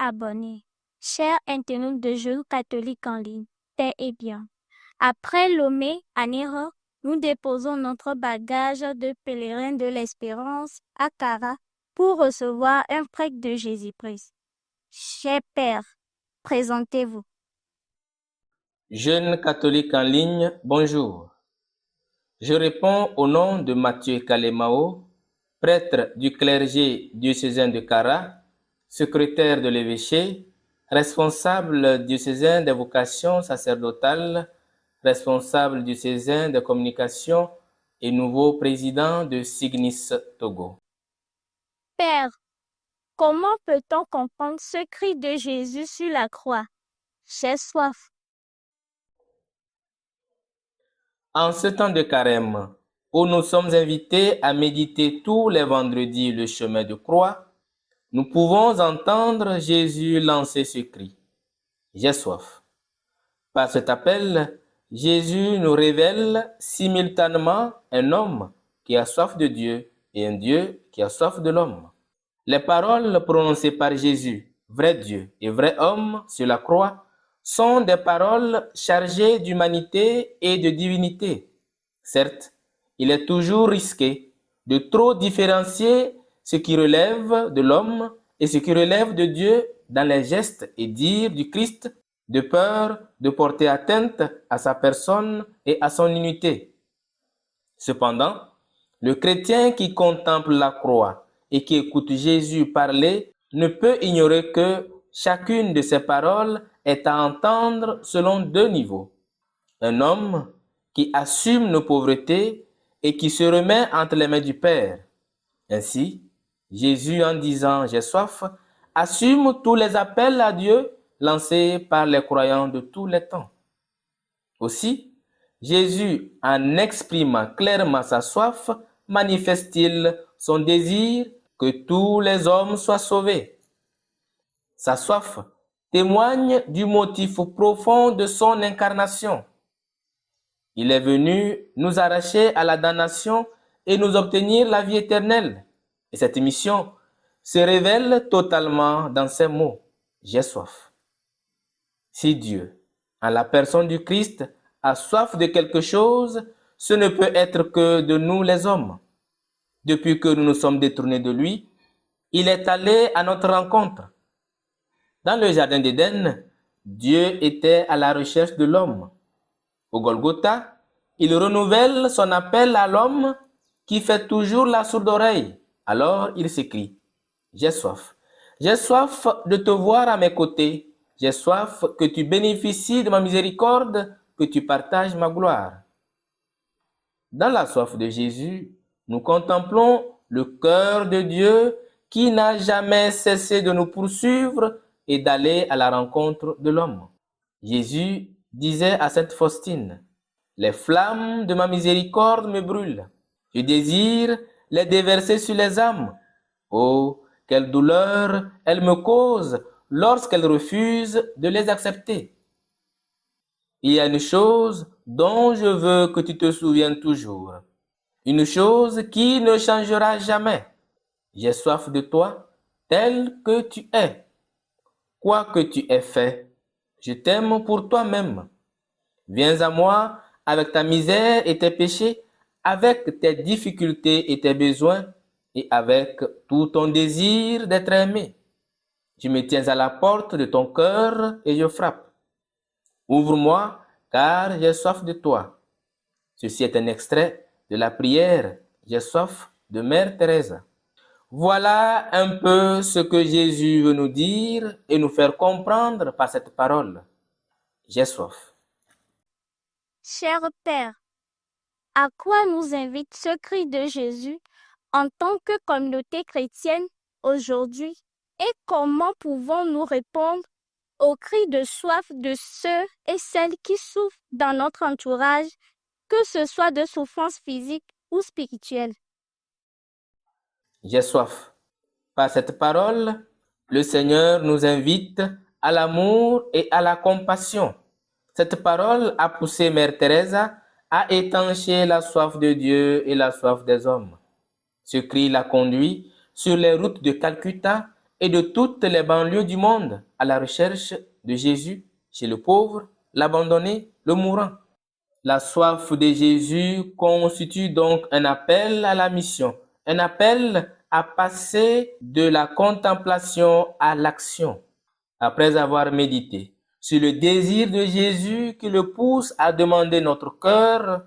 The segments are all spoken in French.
abonnés. Chers internautes de Jeux catholiques en ligne, paix et bien. Après Lomé à Néro, nous déposons notre bagage de pèlerin de l'espérance à Cara pour recevoir un prêtre de Jésus-Christ. Cher Père, présentez-vous. Jeunes catholiques en ligne, bonjour. Je réponds au nom de Mathieu Kalemao, prêtre du clergé diocésain de Cara, secrétaire de l'évêché, responsable diocésain des vocations sacerdotales, responsable diocésain de communication et nouveau président de Signis Togo. Père, comment peut-on comprendre ce cri de Jésus sur la croix? J'ai soif. En ce temps de carême, où nous sommes invités à méditer tous les vendredis le chemin de croix, nous pouvons entendre Jésus lancer ce cri. J'ai soif. Par cet appel, Jésus nous révèle simultanément un homme qui a soif de Dieu et un Dieu qui a soif de l'homme. Les paroles prononcées par Jésus, vrai Dieu et vrai homme sur la croix, sont des paroles chargées d'humanité et de divinité. Certes, il est toujours risqué de trop différencier ce qui relève de l'homme et ce qui relève de Dieu dans les gestes et dires du Christ, de peur de porter atteinte à sa personne et à son unité. Cependant, le chrétien qui contemple la croix et qui écoute Jésus parler ne peut ignorer que chacune de ces paroles est à entendre selon deux niveaux. Un homme qui assume nos pauvretés et qui se remet entre les mains du Père. Ainsi, Jésus, en disant « J'ai soif », assume tous les appels à Dieu lancés par les croyants de tous les temps. Aussi, Jésus, en exprimant clairement sa soif, manifeste-t-il son désir que tous les hommes soient sauvés. Sa soif témoigne du motif profond de son incarnation. Il est venu nous arracher à la damnation et nous obtenir la vie éternelle. Et cette mission se révèle totalement dans ces mots. J'ai soif. Si Dieu, en la personne du Christ, a soif de quelque chose, ce ne peut être que de nous les hommes. Depuis que nous nous sommes détournés de lui, il est allé à notre rencontre. Dans le jardin d'Éden, Dieu était à la recherche de l'homme. Au Golgotha, il renouvelle son appel à l'homme qui fait toujours la sourde oreille. Alors il s'écrie, j'ai soif. J'ai soif de te voir à mes côtés. J'ai soif que tu bénéficies de ma miséricorde, que tu partages ma gloire. Dans la soif de Jésus, nous contemplons le cœur de Dieu qui n'a jamais cessé de nous poursuivre et d'aller à la rencontre de l'homme. Jésus disait à sainte Faustine, « Les flammes de ma miséricorde me brûlent. Je désire les déverser sur les âmes. Oh, quelle douleur elles me causent lorsqu'elles refusent de les accepter. Il y a une chose dont je veux que tu te souviennes toujours. Une chose qui ne changera jamais. J'ai soif de toi tel que tu es. Quoi que tu aies fait, je t'aime pour toi-même. Viens à moi avec ta misère et tes péchés, avec tes difficultés et tes besoins, et avec tout ton désir d'être aimé. Je me tiens à la porte de ton cœur et je frappe. Ouvre-moi, car j'ai soif de toi. Ceci est un extrait de la prière « J'ai soif » de Mère Thérèse. Voilà un peu ce que Jésus veut nous dire et nous faire comprendre par cette parole. J'ai soif. Cher Père, à quoi nous invite ce cri de Jésus en tant que communauté chrétienne aujourd'hui et comment pouvons-nous répondre au cri de soif de ceux et celles qui souffrent dans notre entourage, que ce soit de souffrance physique ou spirituelle? J'ai soif. Par cette parole, le Seigneur nous invite à l'amour et à la compassion. Cette parole a poussé Mère Thérèse à étancher la soif de Dieu et la soif des hommes. Ce cri l'a conduit sur les routes de Calcutta et de toutes les banlieues du monde à la recherche de Jésus chez le pauvre, l'abandonné, le mourant. La soif de Jésus constitue donc un appel à la mission, un appel à passer de la contemplation à l'action. Après avoir médité sur le désir de Jésus qui le pousse à demander notre cœur,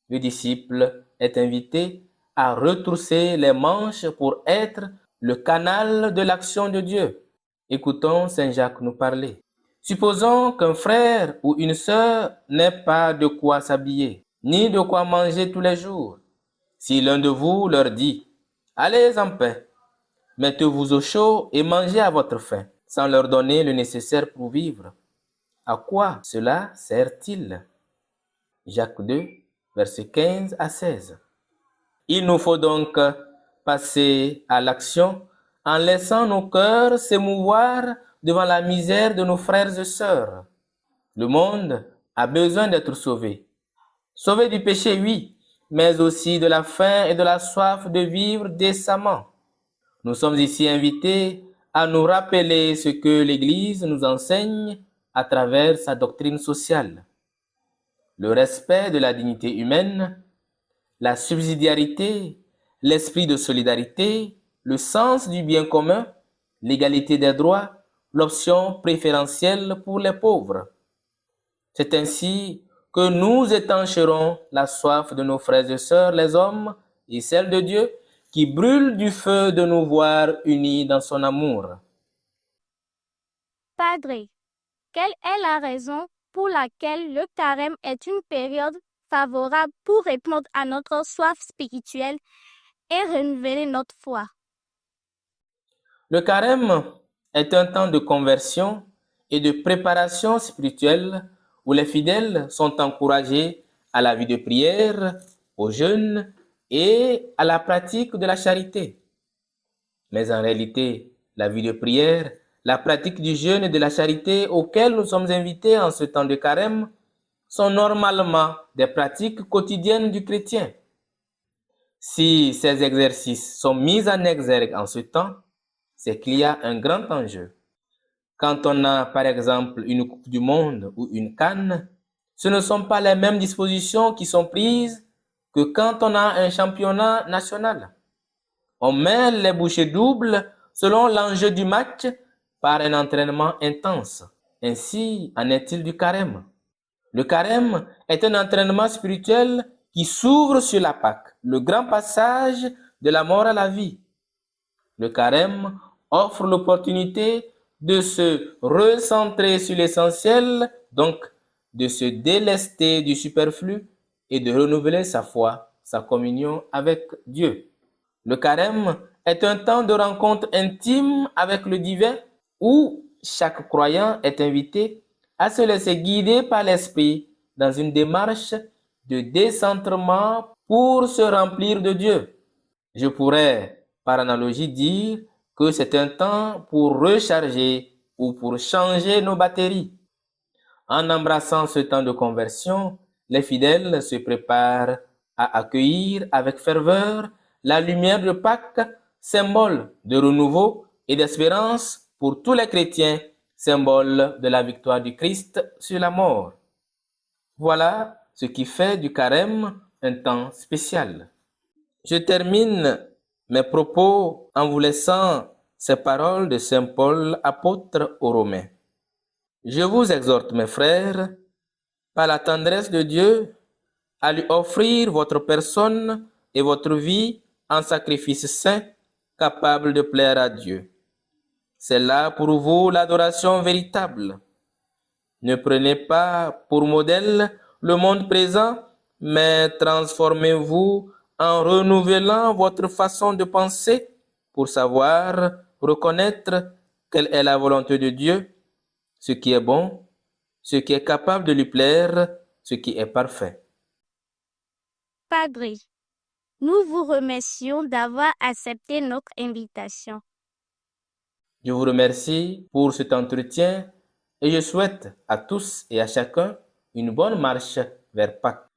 le disciple est invité à retrousser les manches pour être le canal de l'action de Dieu. Écoutons Saint Jacques nous parler. Supposons qu'un frère ou une sœur n'ait pas de quoi s'habiller, ni de quoi manger tous les jours. Si l'un de vous leur dit « Allez en paix, mettez-vous au chaud et mangez à votre faim », sans leur donner le nécessaire pour vivre, à quoi cela sert-il? Jacques 2, versets 15 à 16. Il nous faut donc passer à l'action en laissant nos cœurs s'émouvoir devant la misère de nos frères et sœurs. Le monde a besoin d'être sauvé. Sauvé du péché, oui, mais aussi de la faim et de la soif de vivre décemment. Nous sommes ici invités à nous rappeler ce que l'Église nous enseigne à travers sa doctrine sociale. Le respect de la dignité humaine, la subsidiarité, l'esprit de solidarité, le sens du bien commun, l'égalité des droits, l'option préférentielle pour les pauvres. C'est ainsi que nous étancherons la soif de nos frères et sœurs, les hommes, et celle de Dieu, qui brûle du feu de nous voir unis dans son amour. Padre, quelle est la raison pour laquelle le carême est une période favorable pour répondre à notre soif spirituelle et renouveler notre foi? Le carême est un temps de conversion et de préparation spirituelle où les fidèles sont encouragés à la vie de prière, au jeûne et à la pratique de la charité. Mais en réalité, la vie de prière, la pratique du jeûne et de la charité auxquelles nous sommes invités en ce temps de carême sont normalement des pratiques quotidiennes du chrétien. Si ces exercices sont mis en exergue en ce temps, c'est qu'il y a un grand enjeu. Quand on a, par exemple, une Coupe du Monde ou une CAN, ce ne sont pas les mêmes dispositions qui sont prises que quand on a un championnat national. On met les bouchées doubles selon l'enjeu du match par un entraînement intense. Ainsi en est-il du carême. Le carême est un entraînement spirituel qui s'ouvre sur la Pâque, le grand passage de la mort à la vie. Le carême offre l'opportunité de se recentrer sur l'essentiel, donc de se délester du superflu et de renouveler sa foi, sa communion avec Dieu. Le carême est un temps de rencontre intime avec le divin où chaque croyant est invité à se laisser guider par l'Esprit dans une démarche de décentrement pour se remplir de Dieu. Je pourrais, par analogie, dire que c'est un temps pour recharger ou pour changer nos batteries. En embrassant ce temps de conversion, les fidèles se préparent à accueillir avec ferveur la lumière de Pâques, symbole de renouveau et d'espérance pour tous les chrétiens, symbole de la victoire du Christ sur la mort. Voilà ce qui fait du carême un temps spécial. Je termine mes propos en vous laissant ces paroles de Saint Paul, apôtre aux Romains. Je vous exhorte, mes frères, par la tendresse de Dieu, à lui offrir votre personne et votre vie en sacrifice saint, capable de plaire à Dieu. C'est là pour vous l'adoration véritable. Ne prenez pas pour modèle le monde présent, mais transformez-vous en renouvelant votre façon de penser pour savoir reconnaître quelle est la volonté de Dieu, ce qui est bon, ce qui est capable de lui plaire, ce qui est parfait. Padre, nous vous remercions d'avoir accepté notre invitation. Je vous remercie pour cet entretien et je souhaite à tous et à chacun une bonne marche vers Pâques.